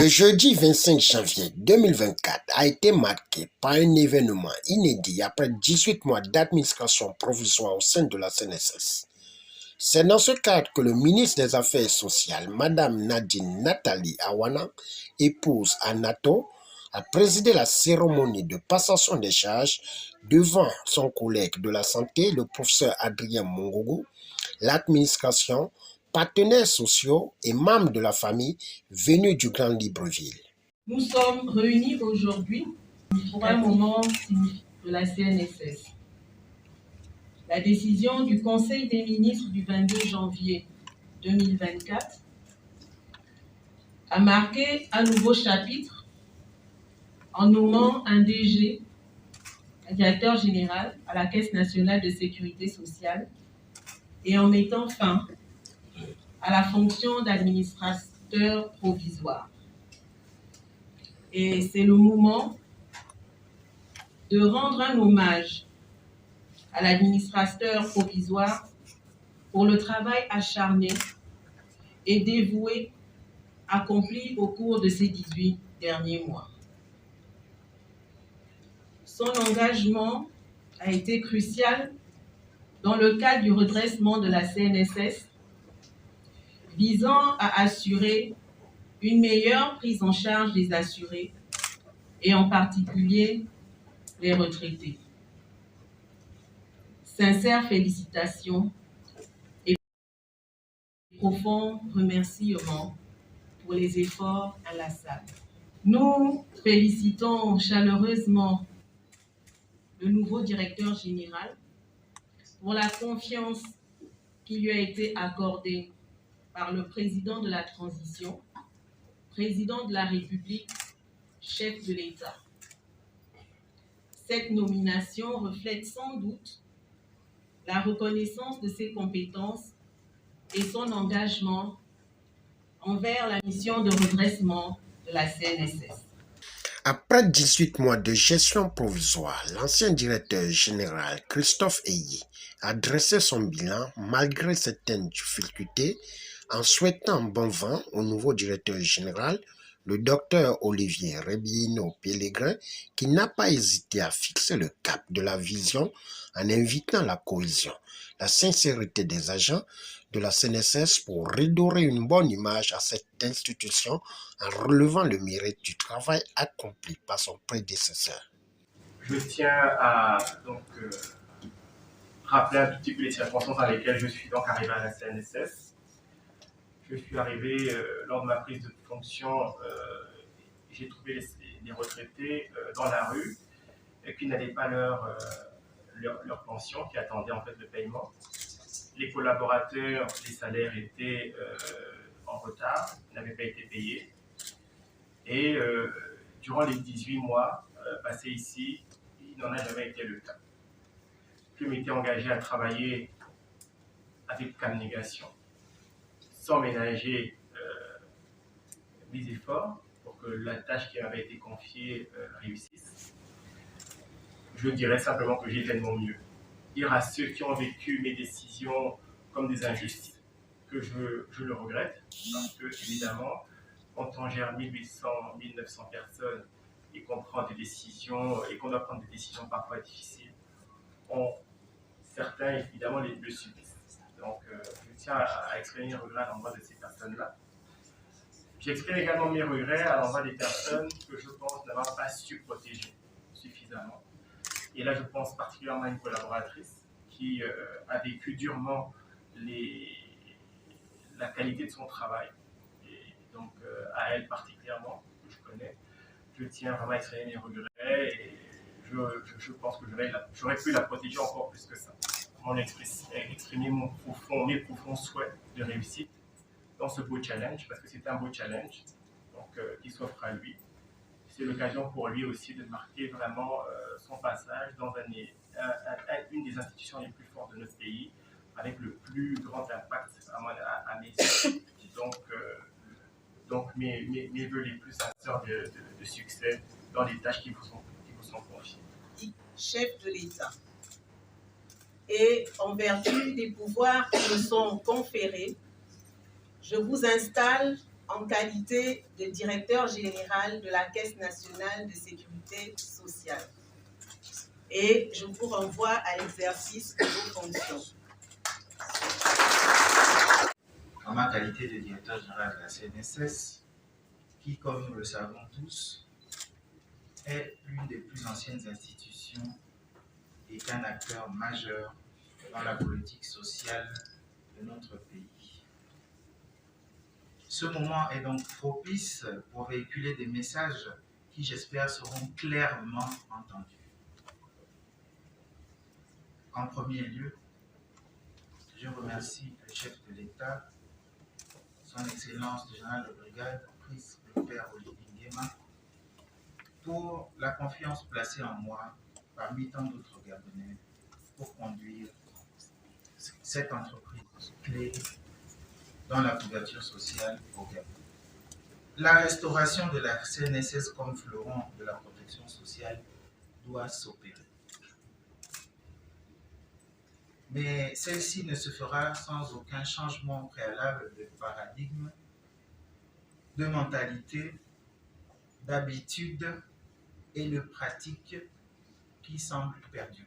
jeudi 25 janvier 2024 a été marqué par un événement inédit après 18 mois d'administration provisoire au sein de la CNSS. C'est dans ce cadre que le ministre des Affaires sociales, Mme Nadine Nathalie Awana, épouse Anato, a présidé la cérémonie de passation des charges devant son collègue de la santé, le professeur Adrien Mongogo, l'administration, partenaires sociaux et membres de la famille venus du Grand Libreville. Nous sommes réunis aujourd'hui pour un moment de la CNSS. La décision du Conseil des ministres du 22 janvier 2024 a marqué un nouveau chapitre en nommant un DG, un directeur général à la Caisse nationale de sécurité sociale et en mettant fin à la fonction d'administrateur provisoire. Et c'est le moment de rendre un hommage à l'administrateur provisoire pour le travail acharné et dévoué accompli au cours de ces 18 derniers mois. Son engagement a été crucial dans le cadre du redressement de la CNSS, visant à assurer une meilleure prise en charge des assurés et en particulier les retraités. Sincères félicitations et profonds remerciements pour les efforts inlassables. Nous félicitons chaleureusement le nouveau directeur général pour la confiance qui lui a été accordée par le président de la transition, président de la République, chef de l'État. Cette nomination reflète sans doute la reconnaissance de ses compétences et son engagement envers la mission de redressement de la CNSS. Après 18 mois de gestion provisoire, l'ancien directeur général Christophe Eyi a dressé son bilan malgré certaines difficultés en souhaitant bon vent au nouveau directeur général, le docteur Olivier Rebieno-Pellegrin, qui n'a pas hésité à fixer le cap de la vision en invitant la cohésion, la sincérité des agents de la CNSS pour redorer une bonne image à cette institution en relevant le mérite du travail accompli par son prédécesseur. Je tiens à rappeler un tout petit peu les circonstances dans lesquelles je suis donc arrivé à la CNSS. Je suis arrivé lors de ma prise de fonction, j'ai trouvé les retraités dans la rue et qui n'avaient pas leur pension, qui attendaient en fait le paiement. Les collaborateurs, les salaires étaient en retard, n'avaient pas été payés. Et durant les 18 mois passés ici, il n'en a jamais été le cas. Je m'étais engagé à travailler avec abnégation, sans ménager mes efforts pour que la tâche qui m'avait été confiée réussisse. Je dirais simplement que j'ai fait de mon mieux. Dire à ceux qui ont vécu mes décisions comme des injustices que je le regrette, parce que évidemment, quand on gère 1800, 1900 personnes et qu'on prend des décisions et qu'on doit prendre des décisions parfois difficiles, certains évidemment le subissent. Donc je tiens à exprimer mes regrets à l'endroit de ces personnes-là. J'exprime également mes regrets à l'endroit des personnes que je pense n'avoir pas su protéger suffisamment. Et là, je pense particulièrement à une collaboratrice qui a vécu durement la qualité de son travail. Et donc, à elle particulièrement, que je connais, je tiens vraiment à exprimer mes regrets et je pense que j'aurais pu la protéger encore plus que ça. Exprimer mes profonds souhaits de réussite dans ce beau challenge, parce que c'est un beau challenge qui s'offre à lui. C'est l'occasion pour lui aussi de marquer vraiment son passage dans une des institutions les plus fortes de notre pays, avec le plus grand impact à mes yeux. Donc mes vœux les plus sincères de succès dans les tâches qui vous sont confiées. Chef de l'État. Et en vertu des pouvoirs qui me sont conférés, je vous installe en qualité de directeur général de la Caisse nationale de sécurité sociale. Et je vous renvoie à l'exercice de vos fonctions. En ma qualité de directeur général de la CNSS, qui, comme nous le savons tous, est l'une des plus anciennes institutions et un acteur majeur dans la politique sociale de notre pays. Ce moment est donc propice pour véhiculer des messages qui, j'espère, seront clairement entendus. En premier lieu, je remercie le chef de l'État, son Excellence le général de brigade, Prince le Père Olivier Nguema, pour la confiance placée en moi parmi tant d'autres Gabonais pour conduire cette entreprise clé dans la couverture sociale au Gabon. La restauration de la CNSS comme fleuron de la protection sociale doit s'opérer. Mais celle-ci ne se fera sans aucun changement préalable de paradigme, de mentalité, d'habitude et de pratique qui semblent perdurer.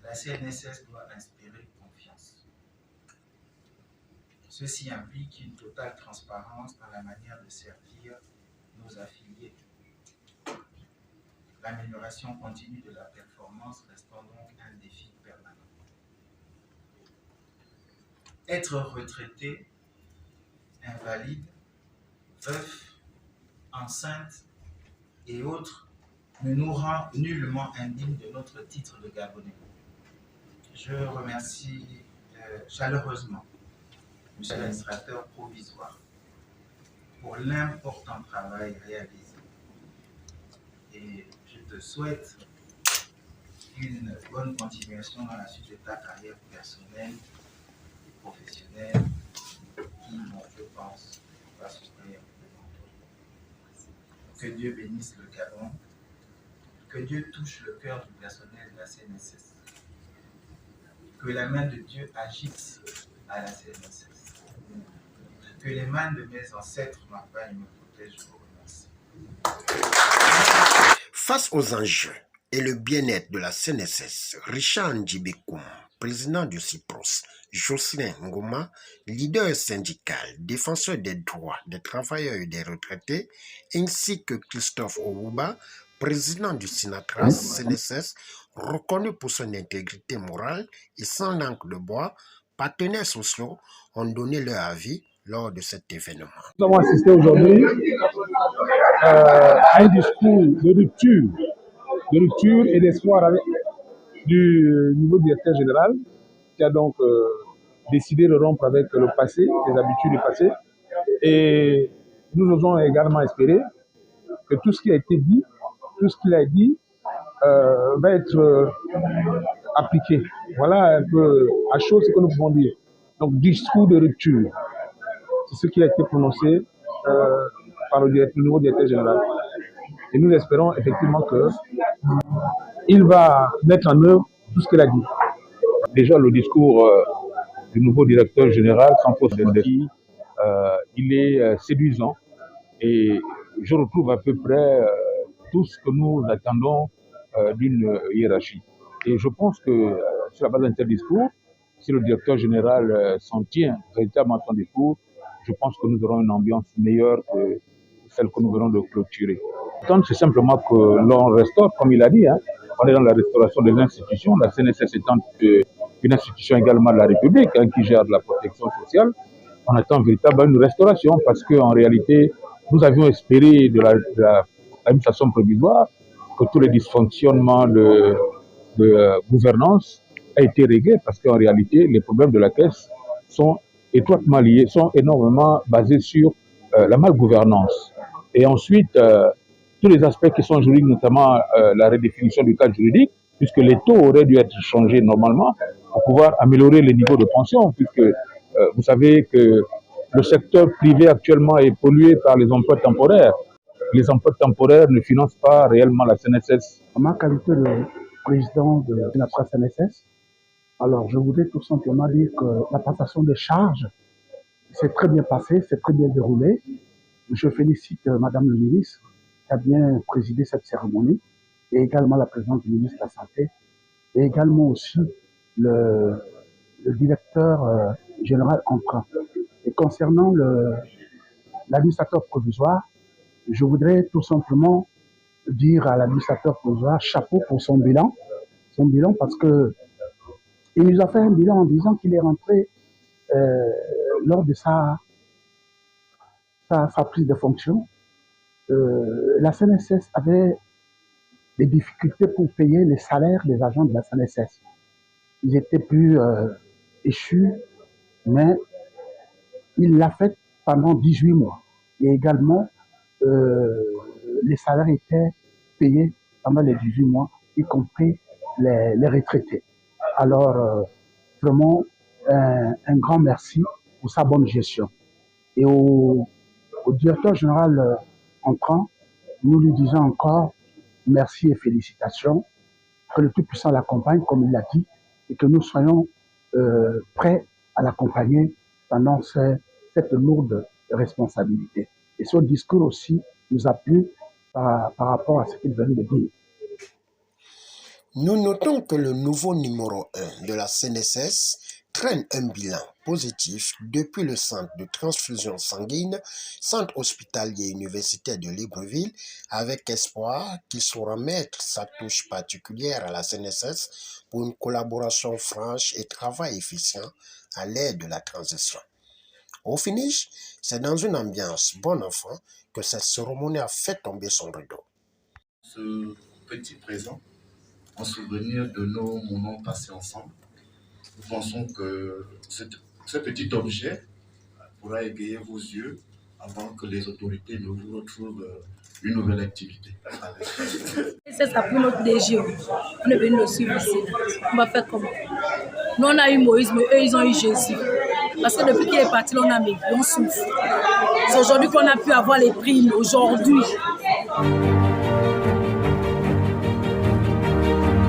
La CNSS doit inspirer confiance. Ceci implique une totale transparence dans la manière de servir nos affiliés. L'amélioration continue de la performance restant donc un défi permanent. Être retraité, invalide, veuf, enceinte et autres ne nous rend nullement indignes de notre titre de Gabonais. Je remercie chaleureusement M. l'administrateur provisoire pour l'important travail réalisé. Et je te souhaite une bonne continuation dans la suite de ta carrière personnelle et professionnelle qui, je pense, va s'ouvrir devant toi. Que Dieu bénisse le Gabon, que Dieu touche le cœur du personnel de la CNSS, que la main de Dieu agisse à la CNSS, que les mains de mes ancêtres m'accompagnent et me protègent. Je vous remercie. Face aux enjeux et le bien-être de la CNSS, Richard Ndjibekoum, président du CIPROS, Jocelyn Ngoma, leader syndical, défenseur des droits des travailleurs et des retraités, ainsi que Christophe Ourouba, président du Sinatras CNSS, reconnu pour son intégrité morale et sans langue de bois, partenaires sociaux ont donné leur avis lors de cet événement. Nous avons assisté aujourd'hui à un discours de rupture et d'espoir du nouveau directeur général qui a donc décidé de rompre avec le passé, les habitudes du passé. Et nous osons également espérer que tout ce qui a été dit, tout ce qu'il a dit va être appliqué. Voilà un peu à chaud ce que nous pouvons dire. Donc, discours de rupture. C'est ce qui a été prononcé par le nouveau directeur général. Et nous espérons effectivement qu'il va mettre en œuvre tout ce qu'il a dit. Déjà, le discours du nouveau directeur général, sans fausse modestie, il est séduisant et je retrouve à peu près tout ce que nous attendons d'une hiérarchie. Et je pense que sur la base d'un tel discours, si le directeur général s'en tient véritablement à son discours, je pense que nous aurons une ambiance meilleure que celle que nous venons de clôturer. C'est simplement que l'on restaure, comme il a dit, on est dans la restauration des institutions, la CNSS étant une institution également de la République qui gère de la protection sociale. On attend véritablement une restauration parce qu'en réalité, nous avions espéré de l'administration provisoire que tous les dysfonctionnements de gouvernance aient été réglés parce qu'en réalité, les problèmes de la caisse sont étroitement liés, sont énormément basés sur la malgouvernance. Et ensuite, tous les aspects qui sont juridiques, notamment la redéfinition du cadre juridique, puisque les taux auraient dû être changés normalement pour pouvoir améliorer les niveaux de pension, puisque vous savez que le secteur privé actuellement est pollué par les emplois temporaires. Les emplois temporaires ne financent pas réellement la CNSS. En ma qualité de président de la CNSS, alors je voudrais tout simplement dire que la passation des charges c'est très bien passé, c'est très bien déroulé. Je félicite Madame le ministre qui a bien présidé cette cérémonie et également la présidente du ministre de la Santé et également aussi le directeur général entrant. Et concernant l'administrateur provisoire, je voudrais tout simplement dire à l'administrateur provisoire chapeau pour son bilan parce que il nous a fait un bilan en disant qu'il est rentré lors de sa prise de fonction. La CNSS avait des difficultés pour payer les salaires des agents de la CNSS. Ils étaient plus échus, mais il l'a fait pendant 18 mois. Et également, les salaires étaient payés pendant les 18 mois, y compris les retraités. Alors, vraiment, un grand merci pour sa bonne gestion. Et au directeur général entrant, nous lui disons encore merci et félicitations, que le Tout-Puissant l'accompagne, comme il l'a dit, et que nous soyons prêts à l'accompagner pendant cette lourde responsabilité. Et ce discours aussi nous a plu par rapport à ce qu'il venait de dire. Nous notons que le nouveau numéro 1 de la CNSS traîne un bilan positif depuis le centre de transfusion sanguine, centre hospitalier universitaire de Libreville, avec espoir qu'il saura mettre sa touche particulière à la CNSS pour une collaboration franche et travail efficient à l'aide de la transition. Au finish, c'est dans une ambiance bon enfant que cette cérémonie a fait tomber son rideau. Ce petit présent, en souvenir de nos moments passés ensemble, nous pensons que ce petit objet pourra égayer vos yeux avant que les autorités ne vous retrouvent une nouvelle activité. C'est ça pour notre DG. On est venu le suivre ici. On va faire comment? Nous, on a eu Moïse, mais eux, ils ont eu Jésus. Parce que depuis qu'il est parti, on a maigri, on souffre. C'est aujourd'hui qu'on a pu avoir les primes, aujourd'hui.